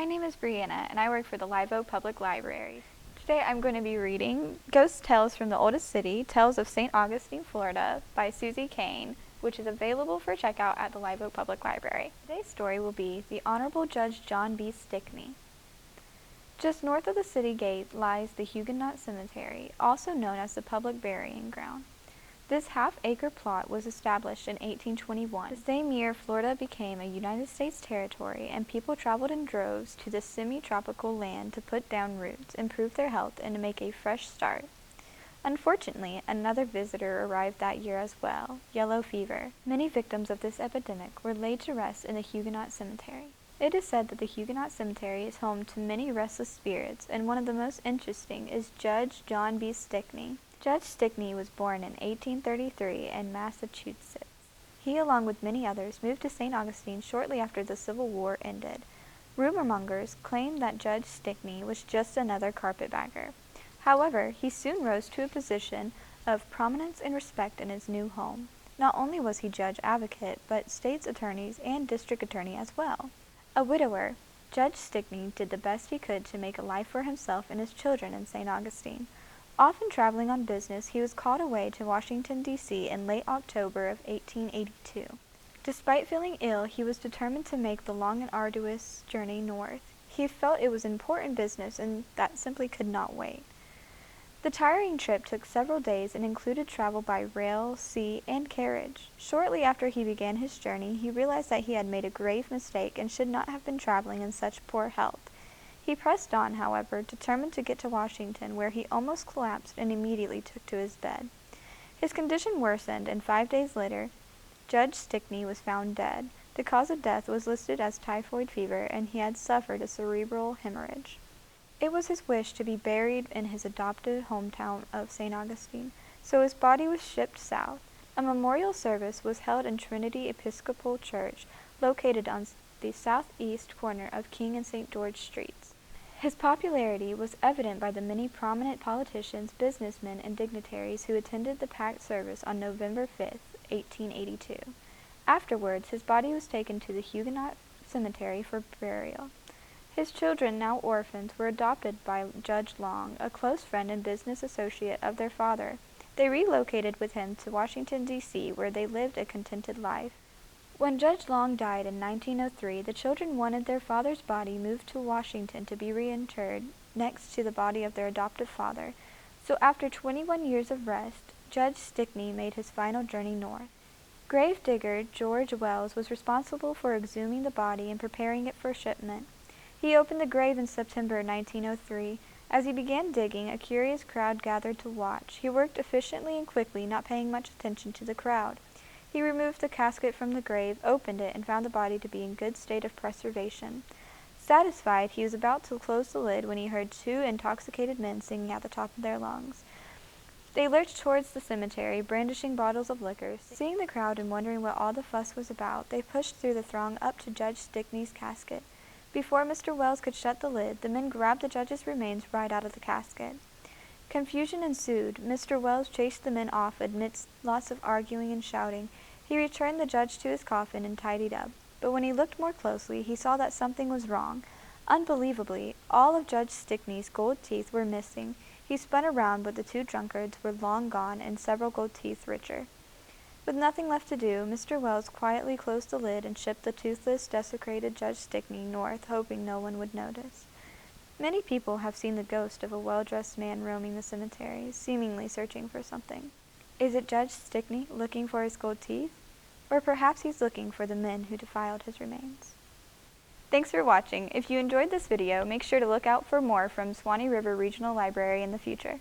My name is Brianna, and I work for the Live Oak Public Library. Today I'm going to be reading Ghost Tales from the Oldest City, Tales of St. Augustine, Florida by Suzy Cain, which is available for checkout at the Live Oak Public Library. Today's story will be The Honorable Judge John B. Stickney. Just north of the city gate lies the Huguenot Cemetery, also known as the Public Burying Ground. This half-acre plot was established in 1821. The same year, Florida became a United States territory, and people traveled in droves to this semi-tropical land to put down roots, improve their health, and to make a fresh start. Unfortunately, another visitor arrived that year as well, yellow fever. Many victims of this epidemic were laid to rest in the Huguenot Cemetery. It is said that the Huguenot Cemetery is home to many restless spirits, and one of the most interesting is Judge John B. Stickney. Judge Stickney was born in 1833 in Massachusetts. He, along with many others, moved to St. Augustine shortly after the Civil War ended. Rumor-mongers claimed that Judge Stickney was just another carpetbagger. However, he soon rose to a position of prominence and respect in his new home. Not only was he judge advocate, but state's attorneys and district attorney as well. A widower, Judge Stickney did the best he could to make a life for himself and his children in St. Augustine. Often traveling on business, he was called away to Washington, D.C. in late October of 1882. Despite feeling ill, he was determined to make the long and arduous journey north. He felt it was important business and that simply could not wait. The tiring trip took several days and included travel by rail, sea, and carriage. Shortly after he began his journey, he realized that he had made a grave mistake and should not have been traveling in such poor health. He pressed on, however, determined to get to Washington, where he almost collapsed and immediately took to his bed. His condition worsened, and 5 days later, Judge Stickney was found dead. The cause of death was listed as typhoid fever, and he had suffered a cerebral hemorrhage. It was his wish to be buried in his adopted hometown of St. Augustine, so his body was shipped south. A memorial service was held in Trinity Episcopal Church, located on the southeast corner of King and St. George Streets. His popularity was evident by the many prominent politicians, businessmen, and dignitaries who attended the packed service on November 5, 1882. Afterwards, his body was taken to the Huguenot Cemetery for burial. His children, now orphans, were adopted by Judge Long, a close friend and business associate of their father. They relocated with him to Washington, D.C., where they lived a contented life. When Judge Long died in 1903, the children wanted their father's body moved to Washington to be reinterred next to the body of their adoptive father. So after 21 years of rest, Judge Stickney made his final journey north. Gravedigger George Wells was responsible for exhuming the body and preparing it for shipment. He opened the grave in September 1903. As he began digging, a curious crowd gathered to watch. He worked efficiently and quickly, not paying much attention to the crowd. He removed the casket from the grave, opened it, and found the body to be in good state of preservation. Satisfied, he was about to close the lid when he heard 2 intoxicated men singing at the top of their lungs. They lurched towards the cemetery, brandishing bottles of liquor. Seeing the crowd and wondering what all the fuss was about, they pushed through the throng up to Judge Stickney's casket. Before Mr. Wells could shut the lid, the men grabbed the judge's remains right out of the casket. Confusion ensued. Mr. Wells chased the men off amidst lots of arguing and shouting. He returned the judge to his coffin and tidied up. But when he looked more closely, he saw that something was wrong. Unbelievably, all of Judge Stickney's gold teeth were missing. He spun around, but the 2 drunkards were long gone and several gold teeth richer. With nothing left to do, Mr. Wells quietly closed the lid and shipped the toothless, desecrated Judge Stickney north, hoping no one would notice. Many people have seen the ghost of a well-dressed man roaming the cemetery, seemingly searching for something. Is it Judge Stickney looking for his gold teeth? Or perhaps he's looking for the men who defiled his remains. Thanks for watching. If you enjoyed this video, make sure to look out for more from Swanee River Regional Library in the future.